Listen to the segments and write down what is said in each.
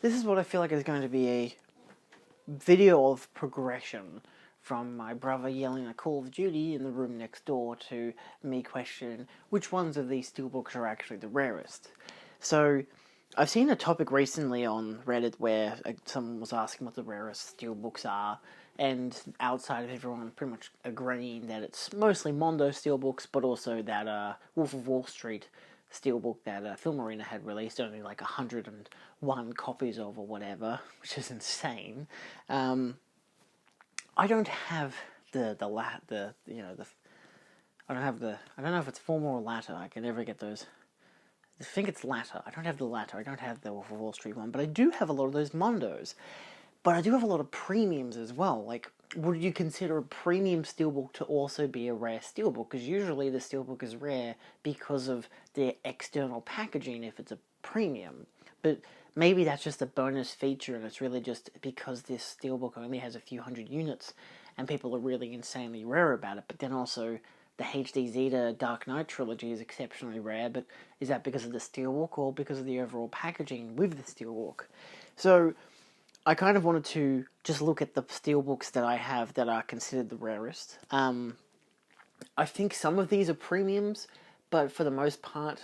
this is what I feel like is going to be a video of progression from my brother yelling at Call of Duty in the room next door to me questioning which ones of these steelbooks are actually the rarest. So, I've seen a topic recently on Reddit where someone was asking what the rarest steelbooks are, and outside of everyone pretty much agreeing that it's mostly Mondo Steelbooks, but also that Wolf of Wall Street Steelbook that Film Arena had released only like 101 copies of or whatever, which is insane. I don't have I don't know if it's former or latter. I can never get those. I think it's latter. I don't have the latter. I don't have the Wolf of Wall Street one, but I do have a lot of those Mondos. But I do have a lot of premiums as well. Like, would you consider a premium steelbook to also be a rare steelbook? Because usually the steelbook is rare because of their external packaging if it's a premium. But maybe that's just a bonus feature and it's really just because this steelbook only has a few hundred units and people are really insanely rare about it. But then also the HD Zeta Dark Knight trilogy is exceptionally rare, but is that because of the steelbook or because of the overall packaging with the steelbook? So I kind of wanted to just look at the steelbooks that I have that are considered the rarest. I think some of these are premiums, but for the most part,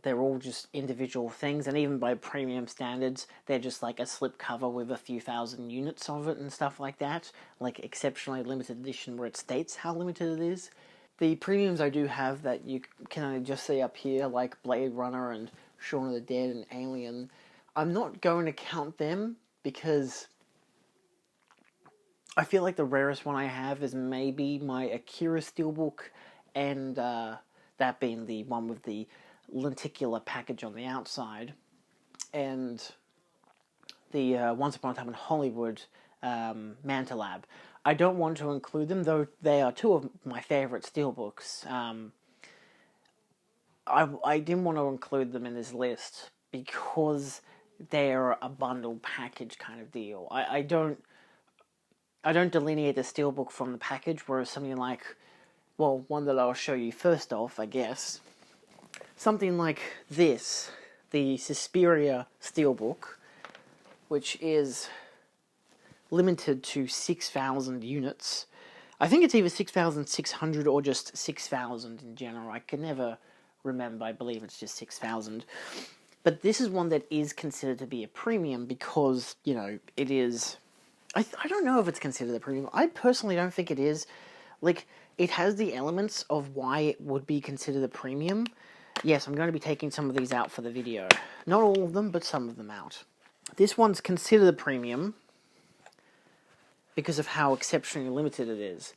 they're all just individual things, and even by premium standards, they're just like a slipcover with a few thousand units of it and stuff like that, like exceptionally limited edition where it states how limited it is. The premiums I do have that you can only just see up here, like Blade Runner and Shaun of the Dead and Alien, I'm not going to count them because I feel like the rarest one I have is maybe my Akira Steelbook, and that being the one with the lenticular package on the outside, and the Once Upon a Time in Hollywood Manta Lab. I don't want to include them, though they are two of my favourite steelbooks. I didn't want to include them in this list because they're a bundle package kind of deal. I don't delineate the steelbook from the package, whereas something like, well, one that I'll show you first off, I guess, something like this, the Suspiria Steelbook, which is limited to 6,000 units. I think it's either 6,600 or just 6,000 in general. I can never remember. I believe it's just 6,000. But this is one that is considered to be a premium because, you know, it is... I don't know if it's considered a premium. I personally don't think it is. Like, it has the elements of why it would be considered a premium. Yes, I'm going to be taking some of these out for the video. Not all of them, but some of them out. This one's considered a premium because of how exceptionally limited it is.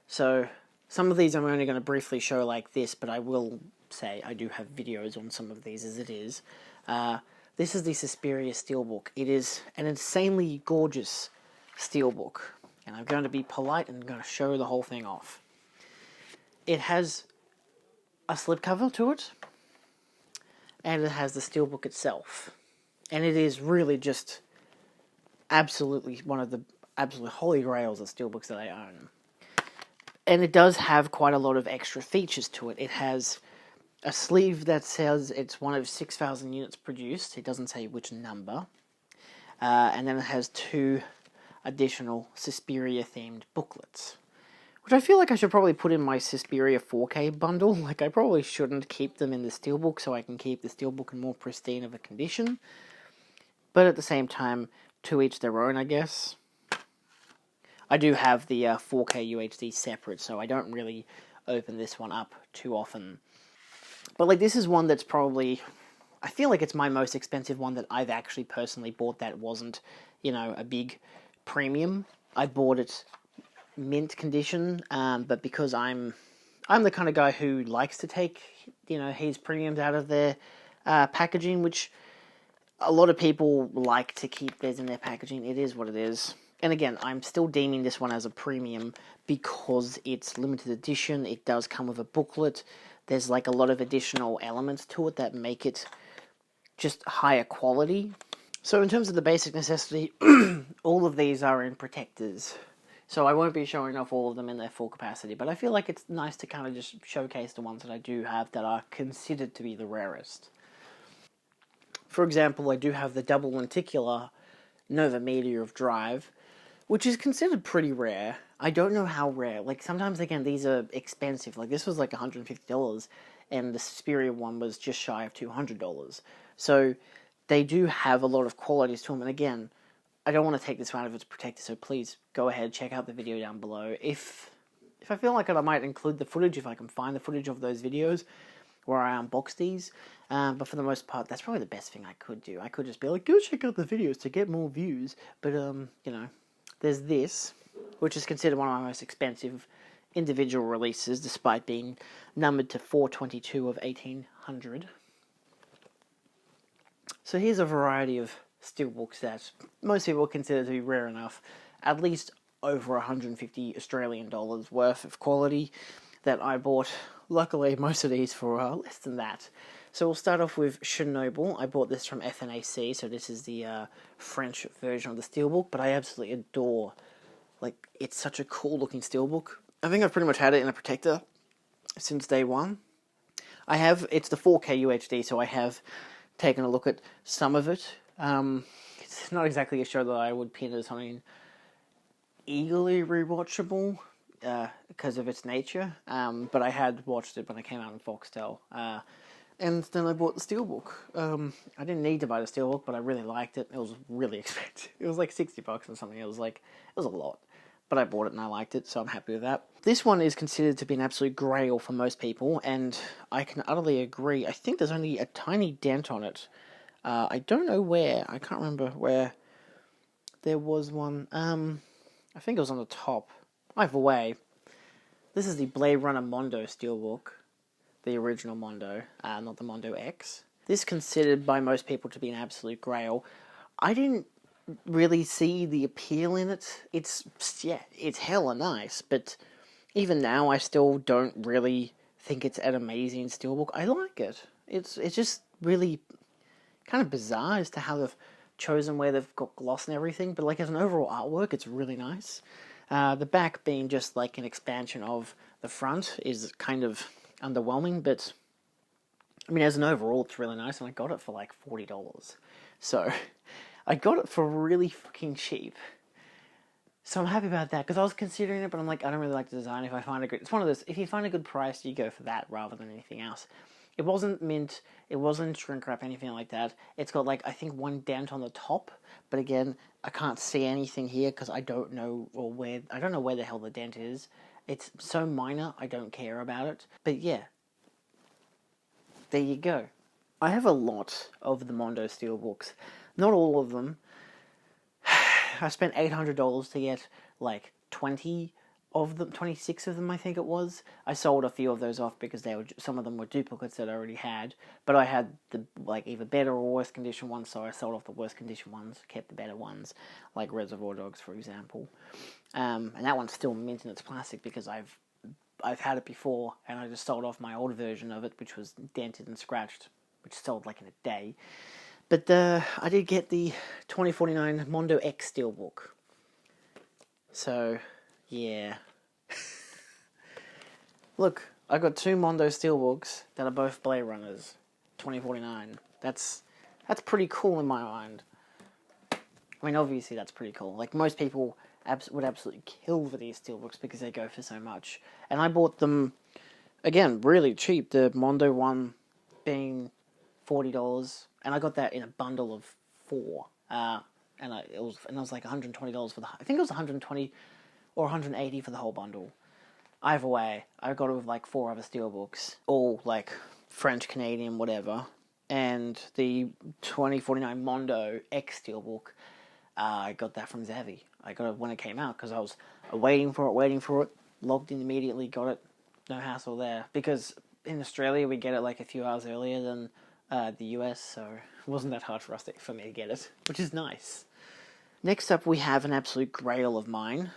So, some of these I'm only going to briefly show like this, but I will say I do have videos on some of these as it is. This is the Suspiria Steelbook. It is an insanely gorgeous steelbook, and I'm going to be polite and I'm going to show the whole thing off. It has a slipcover to it, and it has the steelbook itself, and it is really just absolutely one of the absolute holy grails of steelbooks that I own. And it does have quite a lot of extra features to it. It has a sleeve that says it's one of 6,000 units produced. It doesn't say which number. And then it has two additional Suspiria-themed booklets, which I feel like I should probably put in my Suspiria 4K bundle. Like, I probably shouldn't keep them in the steelbook so I can keep the steelbook in more pristine of a condition. But at the same time, to each their own, I guess. I do have the 4K UHD separate, so I don't really open this one up too often. But, like, this is one that's probably... I feel like it's my most expensive one that I've actually personally bought that wasn't, you know, a big premium. I bought it mint condition, but because I'm the kind of guy who likes to take, you know, his premiums out of their packaging, which a lot of people like to keep theirs in their packaging. It is what it is. And again, I'm still deeming this one as a premium because it's limited edition. It does come with a booklet. There's like a lot of additional elements to it that make it just higher quality. So in terms of the basic necessity, all of these are in protectors. So I won't be showing off all of them in their full capacity, but I feel like it's nice to kind of just showcase the ones that I do have that are considered to be the rarest. For example, I do have the double lenticular Nova Media of Drive, which is considered pretty rare. I don't know how rare. Like, sometimes, again, these are expensive. Like, this was like $150, and the Suspiria one was just shy of $200. So, they do have a lot of qualities to them. And again, I don't want to take this out of its protector, so please go ahead, check out the video down below. If I feel like it, I might include the footage, if I can find the footage of those videos where I unbox these. But for the most part, that's probably the best thing I could do. I could just be like, go check out the videos to get more views. But, you know, there's this, which is considered one of my most expensive individual releases, despite being numbered to 422 of 1800. So here's a variety of steelbooks that most people consider to be rare enough, at least over 150 Australian dollars worth of quality that I bought. Luckily, most of these for less than that. So we'll start off with Chernobyl. I bought this from FNAC, so this is the French version of the steelbook, but I absolutely adore, like, it's such a cool looking steelbook. I think I've pretty much had it in a protector since day one. It's the 4K UHD, so I have taken a look at some of it. It's not exactly a show that I would pin as something eagerly rewatchable because of its nature, but I had watched it when it came out on Foxtel, and then I bought the steelbook. I didn't need to buy the steelbook, but I really liked it. It was really expensive. It was like $60 or something. It was a lot, but I bought it and I liked it, so I'm happy with that. This one is considered to be an absolute grail for most people, and I can utterly agree. I think there's only a tiny dent on it. I don't know where. I can't remember where there was one. I think it was on the top. Either way, this is the Blade Runner Mondo Steelbook, the original Mondo, not the Mondo X. This is considered by most people to be an absolute grail. I didn't really see the appeal in it. It's hella nice, but even now I still don't really think it's an amazing steelbook. I like it. It's just really kind of bizarre as to how they've chosen where they've got gloss and everything, but like as an overall artwork, it's really nice. The back being just like an expansion of the front is kind of underwhelming, but I mean, as an overall, it's really nice, and I got it for like $40. So I got it for really fucking cheap. So I'm happy about that, because I was considering it, but I'm like, I don't really like the design. If I find it's one of those, if you find a good price, you go for that rather than anything else. It wasn't mint, it wasn't shrink wrap, anything like that. It's got, like, I think one dent on the top, but again, I can't see anything here because I don't know where the hell the dent is. It's so minor, I don't care about it. But yeah, there you go. I have a lot of the Mondo Steelbooks. Not all of them. I spent $800 to get, like, 26 of them, I think it was. I sold a few of those off because some of them were duplicates that I already had, but I had the either better or worse condition ones, so I sold off the worst condition ones, kept the better ones, like Reservoir Dogs, for example. And that one's still mint in its plastic because I've had it before, and I just sold off my old version of it, which was dented and scratched, which sold like in a day. But I did get the 2049 Mondo X Steelbook. So yeah. Look, I got two Mondo Steelbooks that are both Blade Runners, 2049. That's pretty cool in my mind. I mean, obviously that's pretty cool. Like, most people would absolutely kill for these Steelbooks because they go for so much. And I bought them, again, really cheap. The Mondo one being $40, and I got that in a bundle of 4. And it was like $120 for I think it was $120 or $180 for the whole bundle. Either way, I got it with like 4 other steelbooks, all like French, Canadian, whatever. And the 2049 Mondo X Steelbook, I got that from Zavvi. I got it when it came out because I was waiting for it, logged in immediately, got it, no hassle there. Because in Australia, we get it like a few hours earlier than the US, so it wasn't that hard for me to get it, which is nice. Next up, we have an absolute grail of mine.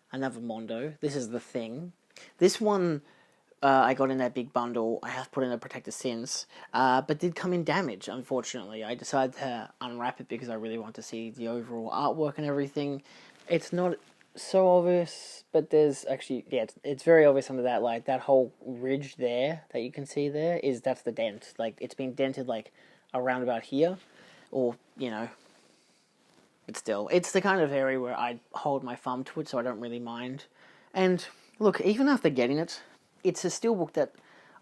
Another Mondo. This is The Thing. This one I got in that big bundle. I have put in a protector since, but did come in damage, unfortunately. I decided to unwrap it because I really want to see the overall artwork and everything. It's not so obvious, but there's actually, yeah, it's very obvious under that, like, that whole ridge there that you can see there, that's the dent. Like, it's been dented, like, around about here, or, you know, but still, it's the kind of area where I hold my thumb to it, so I don't really mind. And look, even after getting it, it's a steelbook that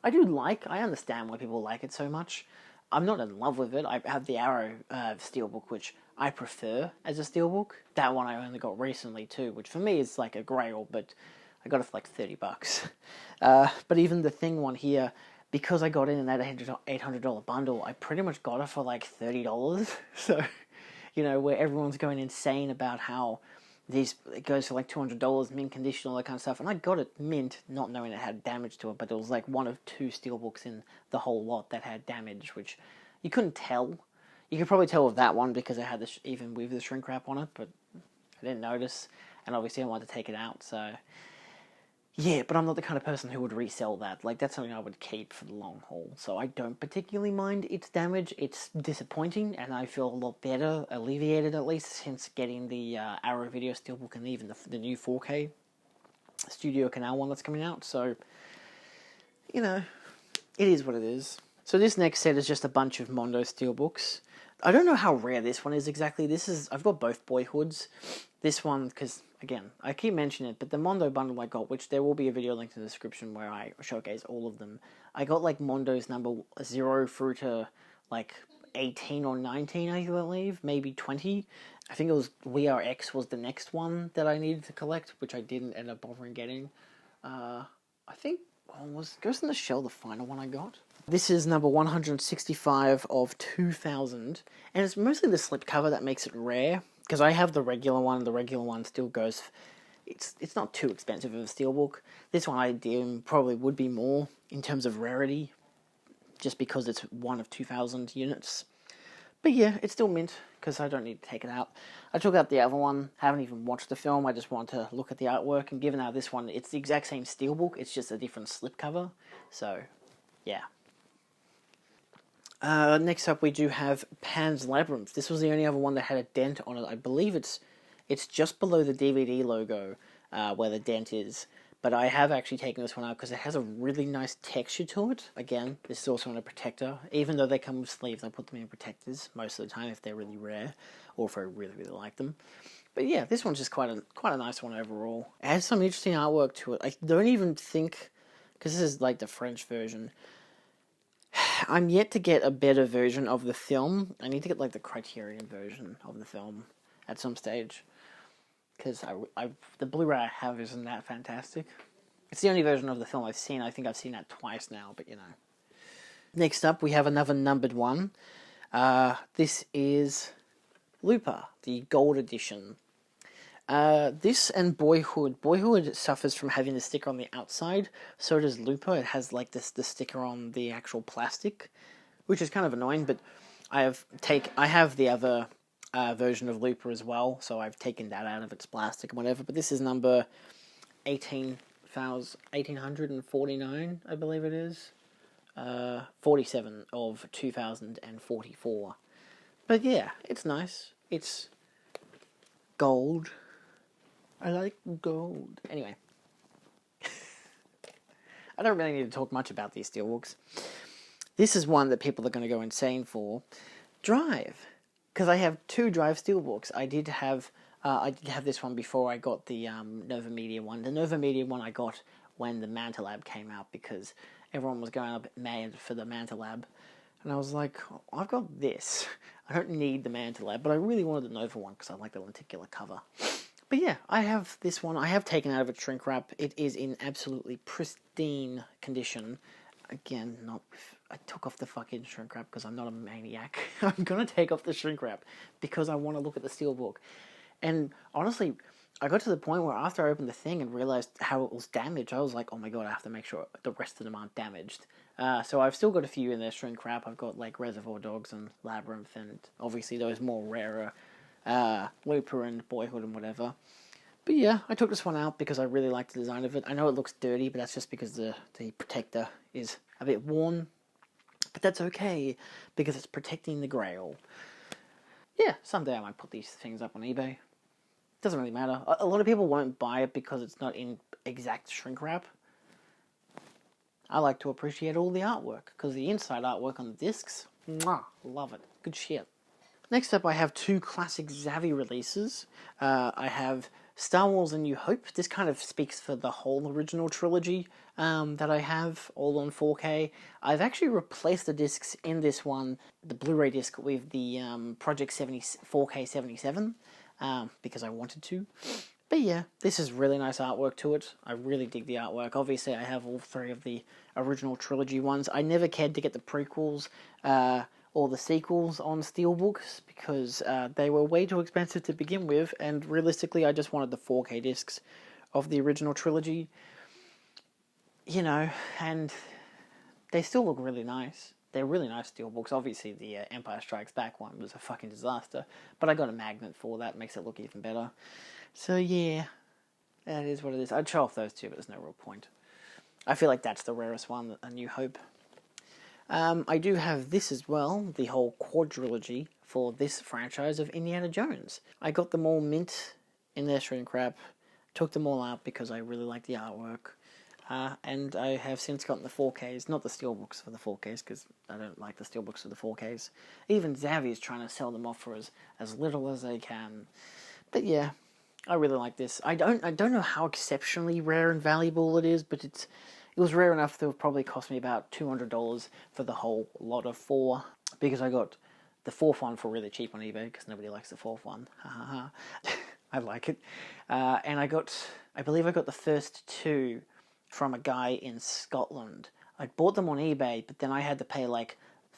I do like. I understand why people like it so much. I'm not in love with it. I have the Arrow steelbook, which I prefer as a steelbook. That one I only got recently too, which for me is like a grail, but I got it for like $30. But even the Thing one here, because I got it in that $800 bundle, I pretty much got it for like $30. So, you know, where everyone's going insane about how it goes for like $200, mint condition, all that kind of stuff. And I got it mint, not knowing it had damage to it, but it was like one of 2 steelbooks in the whole lot that had damage, which you couldn't tell. You could probably tell with that one because it had even with the shrink wrap on it, but I didn't notice. And obviously I wanted to take it out, so yeah, but I'm not the kind of person who would resell that. Like, that's something I would keep for the long haul. So I don't particularly mind its damage. It's disappointing, and I feel a lot better, alleviated at least, since getting the Arrow Video Steelbook and even the new 4K Studio Canal one that's coming out. So, you know, it is what it is. So this next set is just a bunch of Mondo Steelbooks. I don't know how rare this one is exactly. I've got both Boyhoods. This one, because, again, I keep mentioning it, but the Mondo bundle I got, which there will be a video link in the description where I showcase all of them, I got, like, Mondo's number 0 through to, like, 18 or 19, I believe, maybe 20. I think it was WeRx was the next one that I needed to collect, which I didn't end up bothering getting. I think, was Ghost in the Shell the final one I got? This is number 165 of 2000, and it's mostly the slipcover that makes it rare, because I have the regular one. The regular one still goes, it's not too expensive of a steelbook. This one I deem probably would be more in terms of rarity, just because it's one of 2,000 units. But yeah, it's still mint, because I don't need to take it out. I took out the other one, haven't even watched the film, I just want to look at the artwork, and given out this one, it's the exact same steelbook, it's just a different slipcover, so yeah. Next up we do have Pan's Labyrinth. This was the only other one that had a dent on it. I believe it's just below the DVD logo where the dent is. But I have actually taken this one out because it has a really nice texture to it. Again, this is also in a protector. Even though they come with sleeves, I put them in protectors most of the time if they're really rare or if I really, really like them. But yeah, this one's just quite a nice one overall. It has some interesting artwork to it. I don't even think, because this is like the French version, I'm yet to get a better version of the film. I need to get like the Criterion version of the film at some stage, because the Blu-ray I have isn't that fantastic. It's the only version of the film I've seen. I think I've seen that twice now, but you know. Next up, we have another numbered one. This is Looper, the gold edition. This and Boyhood. Boyhood suffers from having the sticker on the outside, so does Looper. It has like the sticker on the actual plastic, which is kind of annoying, but I have the other version of Looper as well, so I've taken that out of its plastic and whatever, but this is number 1849, I believe it is. 47 of 2044. But yeah, it's nice. It's gold. I like gold. Anyway. I don't really need to talk much about these steelbooks. This is one that people are going to go insane for. Drive. Because I have 2 Drive steelbooks. I did have this one before I got the Nova Media one. The Nova Media one I got when the Manta Lab came out, because everyone was going up mad for the Manta Lab. And I was like, I've got this. I don't need the Manta Lab, but I really wanted the Nova one because I like the lenticular cover. But yeah, I have this one. I have taken out of its shrink wrap. It is in absolutely pristine condition. Again, I took off the fucking shrink wrap because I'm not a maniac. I'm going to take off the shrink wrap because I want to look at the steelbook. And honestly, I got to the point where after I opened the thing and realized how it was damaged, I was like, oh my god, I have to make sure the rest of them aren't damaged. So I've still got a few in their shrink wrap. I've got like Reservoir Dogs and Labyrinth and obviously those more rarer Looper and Boyhood and whatever. But yeah, I took this one out because I really like the design of it. I know it looks dirty, but that's just because the protector is a bit worn. But that's okay, because it's protecting the grail. Yeah, someday I might put these things up on eBay. Doesn't really matter. A lot of people won't buy it because it's not in exact shrink wrap. I like to appreciate all the artwork, because the inside artwork on the discs, Mwah, love it. Good shit. Next up, I have two classic Zavvi releases. I have Star Wars A New Hope. This kind of speaks for the whole original trilogy that I have, all on 4K. I've actually replaced the discs in this one, the Blu-ray disc, with the Project 4K 77, because I wanted to. But yeah, this is really nice artwork to it. I really dig the artwork. Obviously, I have all three of the original trilogy ones. I never cared to get the prequels or the sequels on Steelbooks because they were way too expensive to begin with, and realistically, I just wanted the 4K discs of the original trilogy. You know, and they still look really nice. They're really nice Steelbooks. Obviously, the Empire Strikes Back one was a fucking disaster, but I got a magnet for that. Makes it look even better. So yeah, that is what it is. I'd show off those two, but there's no real point. I feel like that's the rarest one, A New Hope. I do have this as well, the whole quadrilogy for this franchise of Indiana Jones. I got them all mint in their shrink wrap, took them all out because I really like the artwork, and I have since gotten the 4Ks, not the Steelbooks for the 4Ks, because I don't like the Steelbooks for the 4Ks. Even Zavvi is trying to sell them off for as little as they can. But yeah, I really like this. I don't know how exceptionally rare and valuable it is, but it was rare enough that it would probably cost me about $200 for the whole lot of 4, because I got the 4th one for really cheap on eBay, because nobody likes the 4th one. Ha ha ha. I like it. And I believe I got the first 2 from a guy in Scotland. I bought them on eBay, but then I had to pay like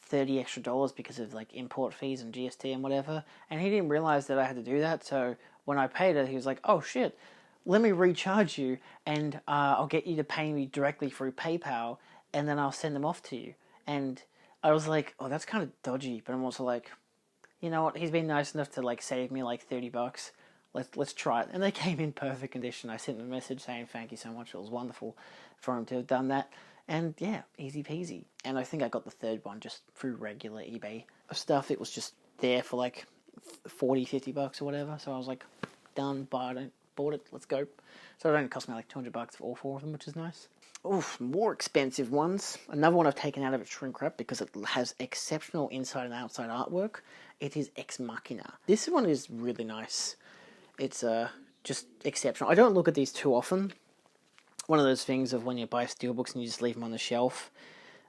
$30 extra because of like import fees and GST and whatever, and he didn't realize that I had to do that, so when I paid it, he was like, oh shit, let me recharge you, and I'll get you to pay me directly through PayPal, and then I'll send them off to you. And I was like, oh, that's kind of dodgy, but I'm also like, you know what, he's been nice enough to like save me like $30. Let's try it. And they came in perfect condition. I sent him a message saying thank you so much, it was wonderful for him to have done that. And yeah, easy peasy. And I think I got the 3rd one just through regular eBay stuff. It was just there for like $40-50 or whatever. So I was like, done, bought it, let's go. So it only cost me like $200 for all 4 of them, which is nice. Oof, more expensive ones. Another one I've taken out of its shrink wrap because it has exceptional inside and outside artwork. It is Ex Machina. This one is really nice. It's just exceptional. I don't look at these too often. One of those things of when you buy steelbooks and you just leave them on the shelf.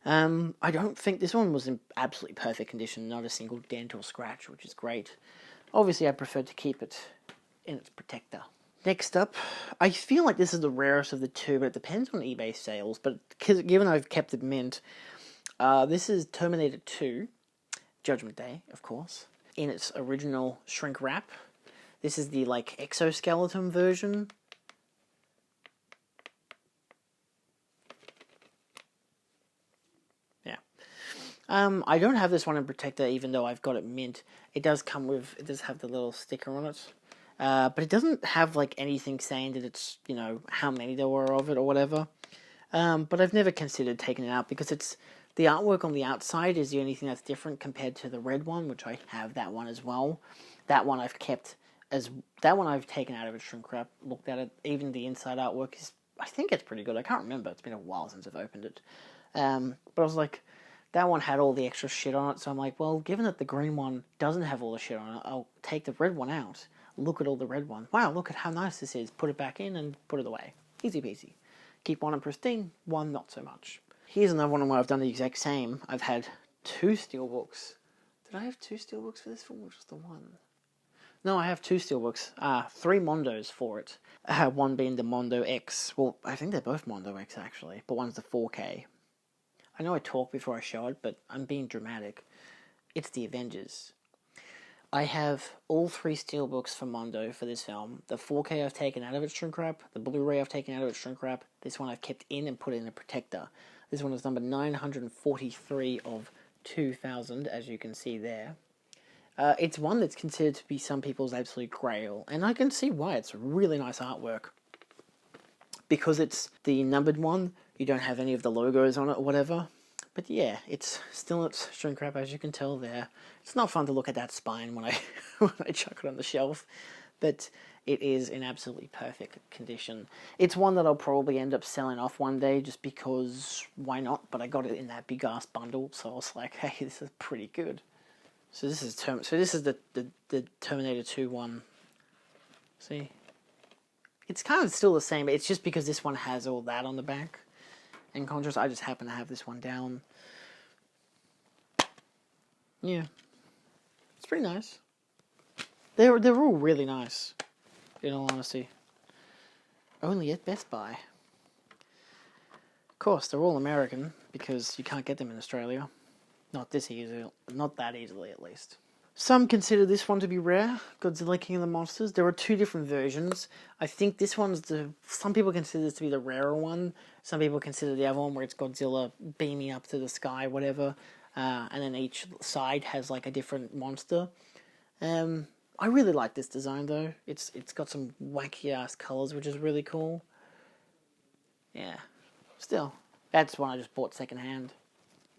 I don't think this one was in absolutely perfect condition, not a single dent or scratch, which is great. Obviously, I prefer to keep it in its protector. Next up, I feel like this is the rarest of the two, but it depends on eBay sales. But given I've kept it mint, this is Terminator 2, Judgment Day, of course, in its original shrink wrap. This is the like exoskeleton version. I don't have this one in protector, even though I've got it mint. It does have the little sticker on it. But it doesn't have, like, anything saying that it's, you know, how many there were of it or whatever. But I've never considered taking it out, because the artwork on the outside is the only thing that's different compared to the red one, which I have that one as well. That one I've taken out of its shrink wrap, looked at it. Even the inside artwork I think it's pretty good. I can't remember. It's been a while since I've opened it. But I was like, that one had all the extra shit on it, so I'm like, well, given that the green one doesn't have all the shit on it, I'll take the red one out, look at all the red one. Wow, look at how nice this is. Put it back in and put it away. Easy peasy. Keep one in pristine, one not so much. Here's another one where I've done the exact same. I've had 2 steelbooks. Did I have 2 steelbooks for this film, or just the one? No, I have 2 steelbooks. 3 Mondos for it. One being the Mondo X. Well, I think they're both Mondo X, actually, but one's the 4K. I know I talk before I show it, but I'm being dramatic. It's the Avengers. I have all 3 steelbooks for Mondo for this film. The 4K I've taken out of its shrink wrap. The Blu-ray I've taken out of its shrink wrap. This one I've kept in and put in a protector. This one is number 943 of 2000, as you can see there. It's one that's considered to be some people's absolute grail, and I can see why. It's really nice artwork. Because it's the numbered one, you don't have any of the logos on it or whatever. But yeah, it's still its shrink wrap, as you can tell there. It's not fun to look at that spine when I chuck it on the shelf. but it is in absolutely perfect condition. It's one that I'll probably end up selling off one day, just because why not? But I got it in that big ass bundle, so I was like, hey, this is pretty good. So this is the Terminator 2 one. See, it's kind of still the same. But it's just because this one has all that on the back. In contrast, I just happen to have this one down. Yeah, it's pretty nice. They're all really nice, in all honesty. Only at Best Buy. Of course, they're all American, because you can't get them in Australia. Not this easy, not that easily at least. Some consider this one to be rare, Godzilla King of the Monsters. There are two different versions. I think this one's some people consider this to be the rarer one. Some people consider the other one where it's Godzilla beaming up to the sky, whatever. And then each side has like a different monster. I really like this design though. It's got some wacky ass colours, which is really cool. Yeah. Still, that's one I just bought secondhand.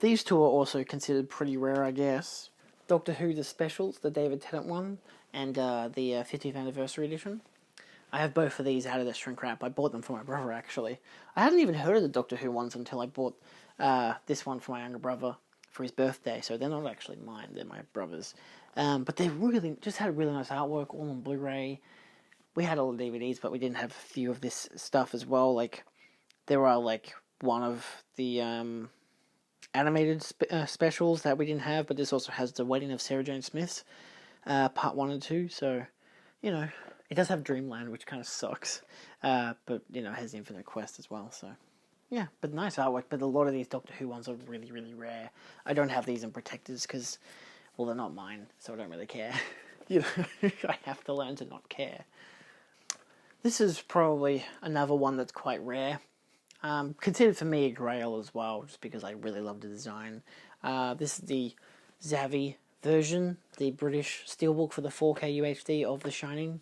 These two are also considered pretty rare, I guess. Doctor Who The Specials, the David Tennant one, and the 50th Anniversary Edition. I have both of these out of the shrink wrap. I bought them for my brother, actually. I hadn't even heard of the Doctor Who ones until I bought this one for my younger brother for his birthday, so they're not actually mine, they're my brother's. But they really just had really nice artwork, all on Blu-ray. We had all the DVDs, but we didn't have a few of this stuff as well. Like, there are, like, one of the animated specials that we didn't have, but this also has The Wedding of Sarah Jane Smith, part 1 and 2, so, you know, it does have Dreamland, which kind of sucks, but, you know, it has Infinite Quest as well, so, yeah, but nice artwork. But a lot of these Doctor Who ones are really, really rare. I don't have these in protectors, because, well, they're not mine, so I don't really care. You know, I have to learn to not care. This is probably another one that's quite rare. Considered for me a grail as well, just because I really love the design. This is the Zavvi version, the British Steelbook for the 4K UHD of The Shining.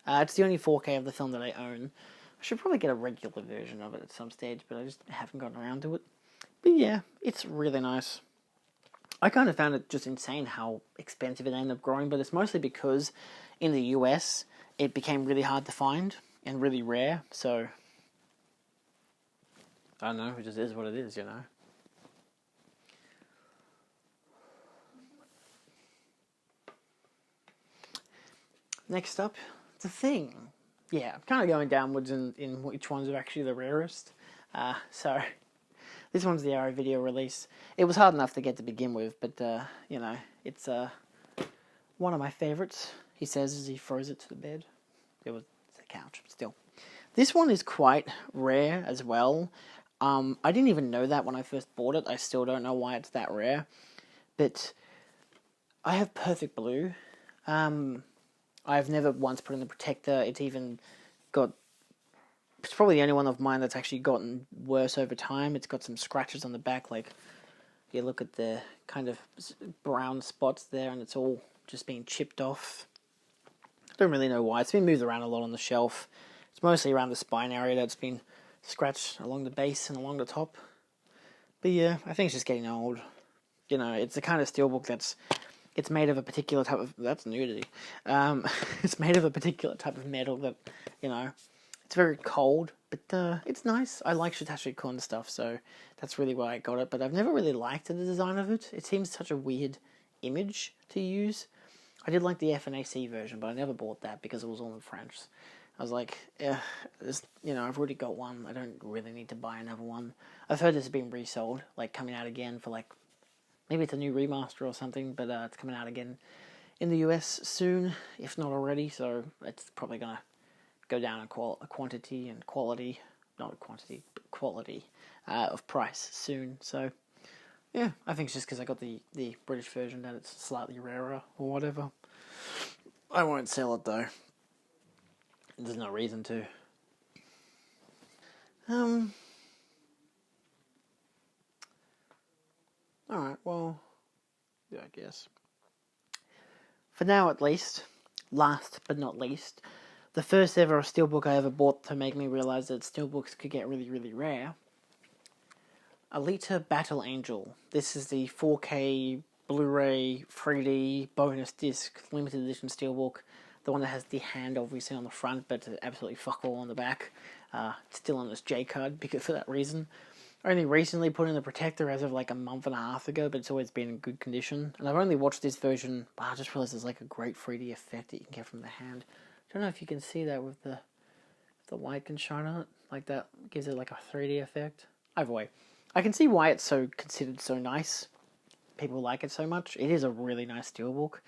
It's the only 4K of the film that I own. I should probably get a regular version of it at some stage, but I just haven't gotten around to it. But yeah, it's really nice. I kind of found it just insane how expensive it ended up growing, but it's mostly because in the US it became really hard to find and really rare, so I don't know, it just is what it is, you know. Next up, The Thing. Yeah, I'm kind of going downwards in which ones are actually the rarest. So, this one's the Arrow video release. It was hard enough to get to begin with, but, you know, it's one of my favourites, he says as he throws it to the bed. It was the couch, but still. This one is quite rare as well. I didn't even know that when I first bought it. I still don't know why it's that rare. But I have perfect blue. I've never once put in the protector. It's even got... It's probably the only one of mine that's actually gotten worse over time. It's got some scratches on the back. Like, you look at the kind of brown spots there, and it's all just being chipped off. I don't really know why. It's been moved around a lot on the shelf. It's mostly around the spine area that's been scratched along the base and along the top. But yeah, I think it's just getting old. You know, it's the kind of steelbook it's made of a particular type of... That's nudity. It's made of a particular type of metal that, you know, it's very cold, but it's nice. I like Shitashi Kun stuff, so that's really why I got it. But I've never really liked the design of it. It seems such a weird image to use. I did like the FNAC version, but I never bought that because it was all in French. I was like, you know, I've already got one. I don't really need to buy another one. I've heard this has been resold, like coming out again for like, maybe it's a new remaster or something, but it's coming out again in the US soon, if not already, so it's probably going to go down in quantity and quality, not quantity, but quality of price soon, so yeah, I think it's just because I got the British version that it's slightly rarer or whatever. I won't sell it though. There's no reason to. Alright, well, yeah, I guess. For now, at least, last but not least, the first ever steelbook I ever bought to make me realise that steelbooks could get really, really rare. Alita Battle Angel. This is the 4K Blu-ray 3D bonus disc limited edition steelbook The one that has the hand obviously on the front, but absolutely fuck all on the back. It's still on this J card because for that reason. I only recently put in the protector as of like a month and a half ago, but it's always been in good condition. And I've only watched this version. Wow, I just realized there's like a great 3D effect that you can get from the hand. I don't know if you can see that with the light can shine on it. Like that gives it like a 3D effect. Either way, I can see why it's so considered so nice. People like it so much. It is a really nice steelbook.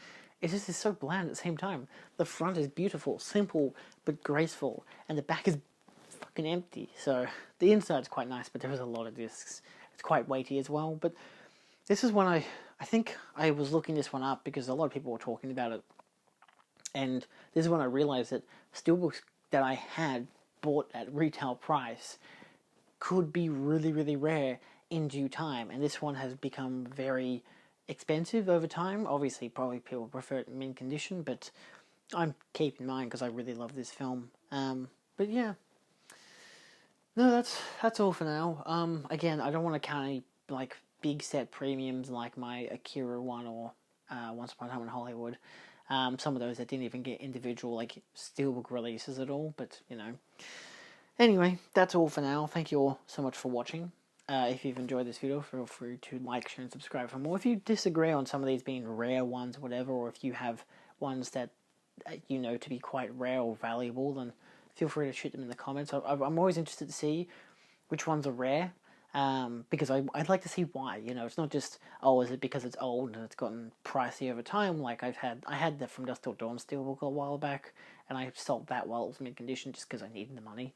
It just is so bland at the same time. The front is beautiful, simple, but graceful. And the back is fucking empty. So the inside's quite nice, but there is a lot of discs. It's quite weighty as well. But this is when I think I was looking this one up because a lot of people were talking about it. And this is when I realized that steelbooks that I had bought at retail price could be really, really rare in due time. And this one has become very expensive over time. Obviously, probably people prefer it in mint condition, but I'm keeping mine because I really love this film. But yeah. No, that's all for now. Again, I don't want to count any like big set premiums like my Akira one or Once Upon a Time in Hollywood. Some of those that didn't even get individual like steelbook releases at all, but you know. Anyway, that's all for now. Thank you all so much for watching. If you've enjoyed this video, feel free to like, share, and subscribe for more. If you disagree on some of these being rare ones, whatever, or if you have ones that you know to be quite rare or valuable, then feel free to shoot them in the comments. I'm always interested to see which ones are rare, because I'd like to see why. You know, it's not just, oh, is it because it's old and it's gotten pricey over time? Like I had the From Dusk Till Dawn steelbook a while back, and I sold that while it was mid condition just because I needed the money.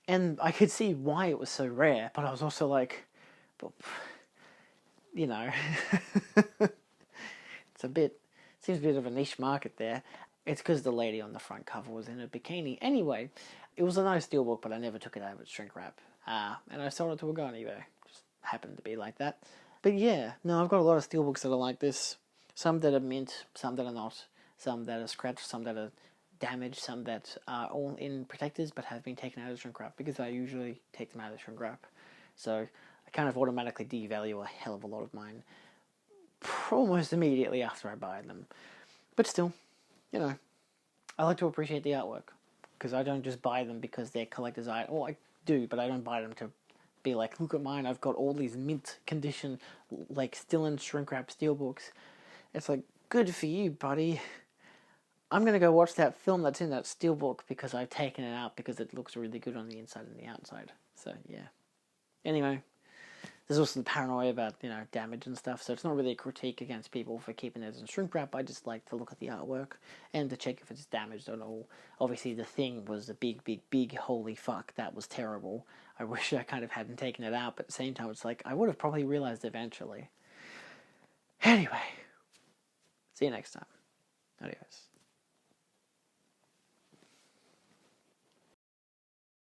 And I could see why it was so rare, but I was also like, well, you know, seems a bit of a niche market there. It's because the lady on the front cover was in a bikini. Anyway, it was a nice steelbook, but I never took it out of its shrink wrap. And I sold it to a guy on eBay. Just happened to be like that. But yeah, no, I've got a lot of steelbooks that are like this. Some that are mint, some that are not. Some that are scratched, some that are damaged, some that are all in protectors but have been taken out of the shrink wrap because I usually take them out of the shrink wrap. So I kind of automatically devalue a hell of a lot of mine almost immediately after I buy them. But still, you know, I like to appreciate the artwork because I don't just buy them because they're collector's items. Well, I do, but I don't buy them to be like, look at mine, I've got all these mint condition, like still in shrink wrap steelbooks. It's like, good for you, buddy. I'm going to go watch that film that's in that steelbook because I've taken it out because it looks really good on the inside and the outside. So, yeah. Anyway, there's also the paranoia about, you know, damage and stuff. So it's not really a critique against people for keeping it in shrink wrap. I just like to look at the artwork and to check if it's damaged at all. Obviously, the Thing was a big, holy fuck. That was terrible. I wish I kind of hadn't taken it out. But at the same time, it's like, I would have probably realized eventually. Anyway, see you next time. Adios.